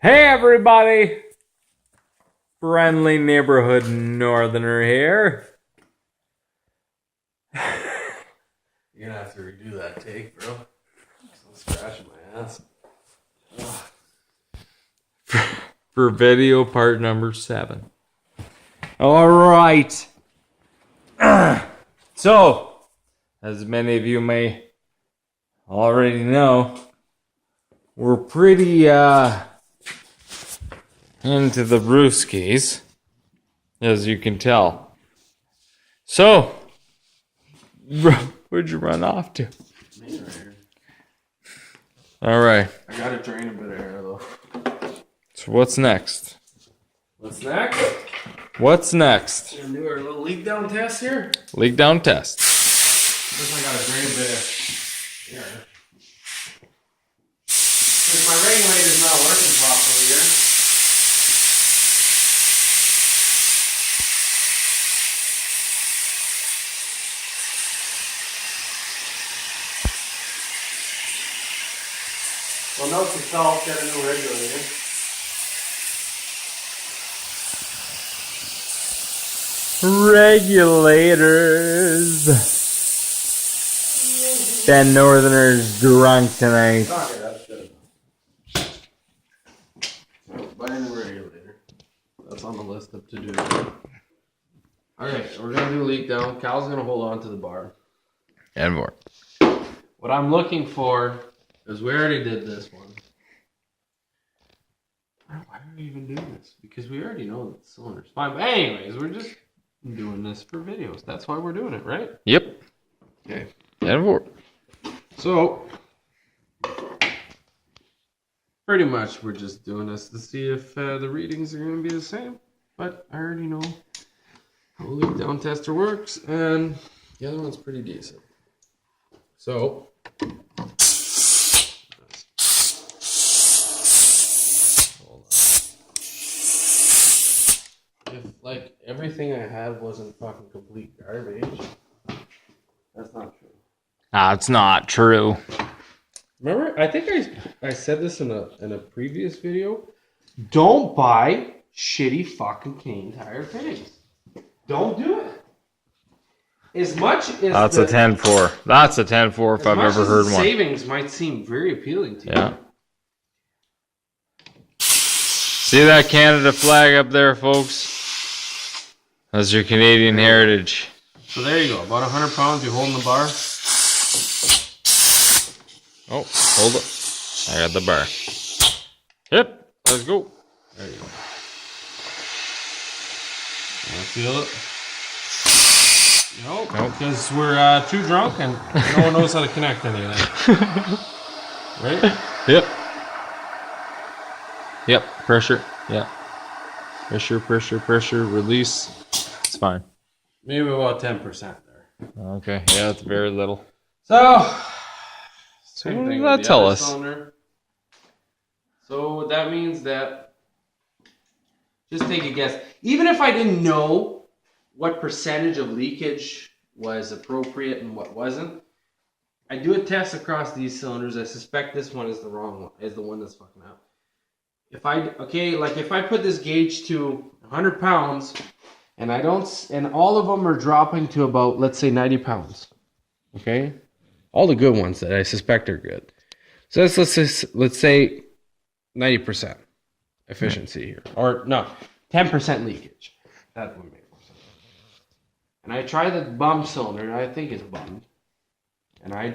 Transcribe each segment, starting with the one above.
Hey everybody! Friendly neighborhood northerner here. You're gonna have to redo that take, bro. I'm scratching my ass. For video part number 7. Alright. So, as many of you may already know, we're pretty into the brewskis, as you can tell. So, where'd you run off to? Me right here. Alright. I gotta drain a bit of air though. So what's next? What's next? What's next? We're gonna do our little leak down test here. Leak down test. First I gotta drain a bit of air. Since my regulator's not working properly here. Well, note to self, get a new regulator. Regulators. That northerner's drunk tonight. Okay, that's good enough. So, buy a new regulator. That's on the list of to-do. Alright, we're gonna do a leak down. Cal's gonna hold on to the bar. And more. What I'm looking for is we already did this one. Why do we even do this? Because we already know that the cylinder's fine. But anyways, we're just doing this for videos. That's why we're doing it, right? Yep. Okay. And more. So, pretty much we're just doing this to see if the readings are going to be the same. But I already know how a leak down tester works, and the other one's pretty decent. So, hold on. If like everything I had wasn't fucking complete garbage, that's not true. That's not true. Remember, I think I said this in a previous video. Don't buy shitty fucking Canadian Tire fittings. Don't do it. As much as That's a 10-4. That's a 10-4 if I've ever heard one. Savings might seem very appealing to you. Yeah. See that Canada flag up there, folks? That's your Canadian heritage. So there you go. About 100 pounds. You're holding the bar. Oh, hold up. I got the bar. Yep, let's go. There you go. Feel it? Nope. Because we're too drunk and no one knows how to connect anything. Right? Yep. Yep, pressure. Yeah. Pressure, release. It's fine. Maybe about 10% there. Okay, yeah, it's very little. So, So same what thing does that with the tell other us? cylinder. So that means that, just take a guess. Even if I didn't know what percentage of leakage was appropriate and what wasn't, I do a test across these cylinders. I suspect this one is the wrong one, is the one that's fucking up. If I put this gauge to 100 pounds, and all of them are dropping to about, let's say, 90 pounds. Okay? All the good ones that I suspect are good. So let's say 90% efficiency here. Or no, 10% leakage. That would make more sense. And I try the bum cylinder, I think it's bummed. And I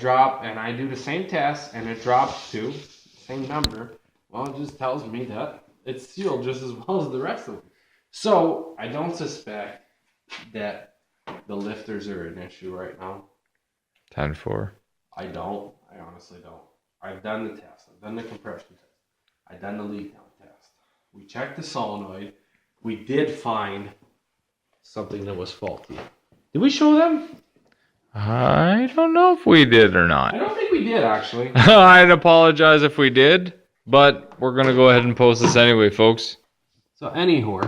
do the same test, and it drops to the same number. Well, it just tells me that it's sealed just as well as the rest of them. So, I don't suspect that the lifters are an issue right now. 10-4. I don't. I honestly don't. I've done the test. I've done the compression test. I've done the leak down test. We checked the solenoid. We did find something that was faulty. Did we show them? I don't know if we did or I not. don't think we did, actually. I'd apologize if we did, but we're going to go ahead and post this anyway, folks. So, anyhow,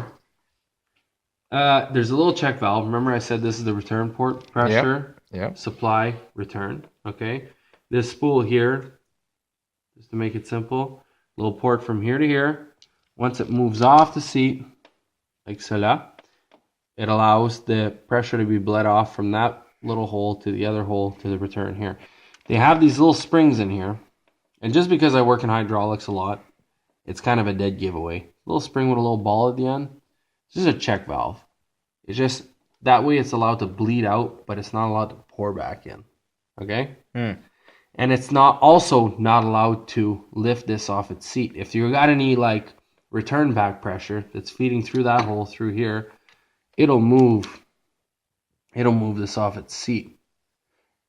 there's a little check valve. Remember I said this is the return port pressure? Yep. Supply, return. Okay. This spool here, just to make it simple, little port from here to here. Once it moves off the seat, like cela, it allows the pressure to be bled off from that little hole to the other hole to the return here. They have these little springs in here, and just because I work in hydraulics a lot, it's kind of a dead giveaway. Little spring with a little ball at the end. This is a check valve. It's just that way it's allowed to bleed out, but it's not allowed to pour back in. Okay? And it's not allowed to lift this off its seat. If you got any like return back pressure that's feeding through that hole through here, it'll move this off its seat.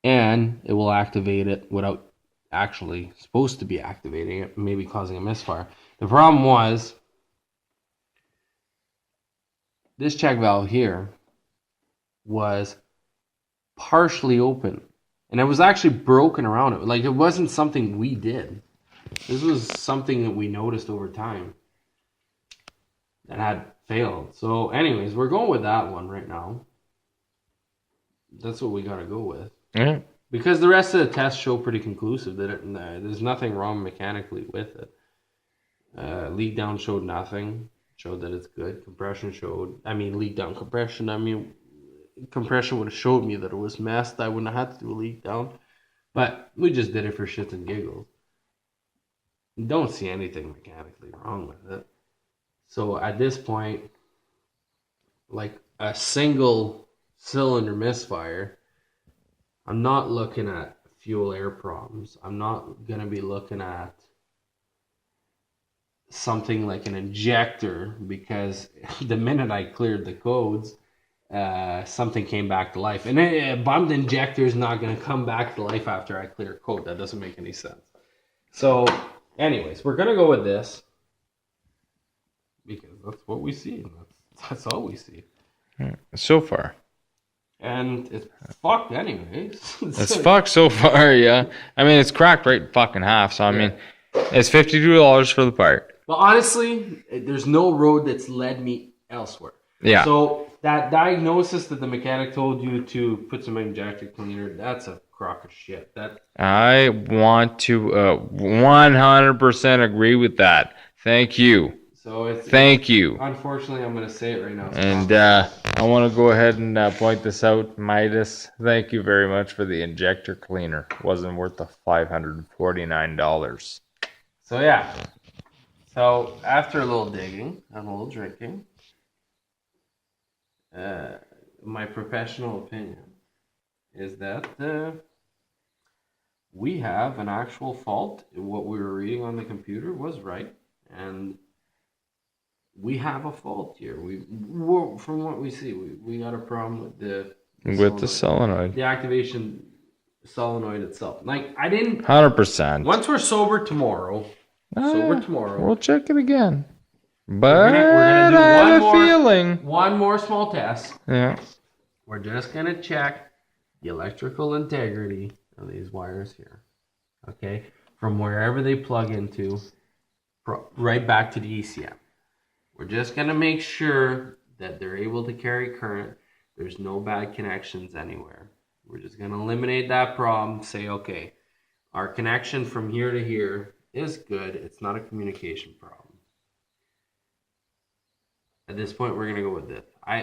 And it will activate it without actually supposed to be activating it, maybe causing a misfire. The problem was this check valve here was partially open, and it was actually broken around it. Like, it wasn't something we did. This was something that we noticed over time that had failed. So anyways, we're going with that one right now. That's what we got to go with. Yeah. Because the rest of the tests show pretty conclusive that there's nothing wrong mechanically with it. Leak down showed nothing. Showed that it's good. Compression showed... leak down compression. Compression would have showed me that it was messed. I wouldn't have had to do a leak down. But we just did it for shits and giggles. Don't see anything mechanically wrong with it. So at this point, like a single cylinder misfire, I'm not looking at fuel air problems. I'm not going to be looking at something like an injector, because the minute I cleared the codes, something came back to life. And a bummed injector is not going to come back to life after I clear code. That doesn't make any sense. So anyways, we're going to go with this because that's what we see. That's all we see. So far. And it's fucked anyways. It's fucked so far, yeah. It's cracked right fucking half. So, it's $52 for the part. But honestly, there's no road that's led me elsewhere. Yeah. So that diagnosis that the mechanic told you to put some injector cleaner, that's a crock of shit. I want to 100% agree with that. Thank you. Thank you. Unfortunately, I'm going to say it right now. And I want to go ahead and point this out. Midas, thank you very much for the injector cleaner. Wasn't worth the $549. So yeah. So after a little digging and a little drinking, my professional opinion is that we have an actual fault. What we were reading on the computer was right, and we have a fault here. From what we see, we got a problem with the solenoid. The activation solenoid itself. Like, I didn't... 100%. Once we're sober tomorrow, we'll check it again. But we're gonna do feeling one more small test. Yeah. We're just going to check the electrical integrity of these wires here. Okay? From wherever they plug into, right back to the ECM. We're just going to make sure that they're able to carry current. There's no bad connections anywhere. We're just going to eliminate that problem. Say, okay, our connection from here to here is good. It's not a communication problem. At this point, we're going to go with this. I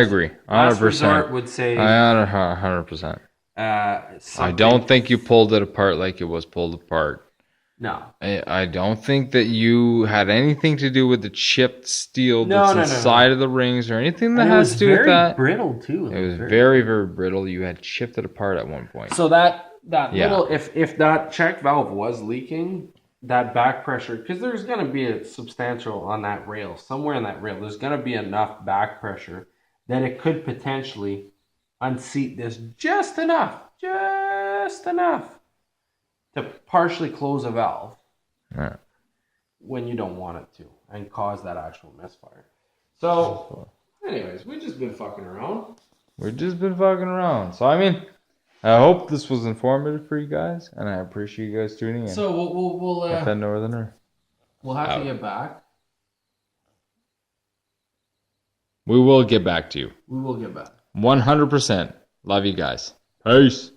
agree. 100%. Last resort would say... 100%. I don't think you pulled it apart like it was pulled apart. No. I don't think that you had anything to do with the chipped steel that's inside of the rings or anything that has to do with that. It was very brittle, too. It was very, very brittle. You had chipped it apart at one point. So that little... If that check valve was leaking, that back pressure... Because there's going to be a substantial on that rail. Somewhere in that rail, there's going to be enough back pressure that it could potentially unseat this just enough. Just enough. To partially close a valve when you don't want it to and cause that actual misfire. So, anyways, we've just been fucking around. So, I hope this was informative for you guys, and I appreciate you guys tuning in. So, we'll FM Northerner. We'll have to get back. We will get back to you. 100%. Love you guys. Peace.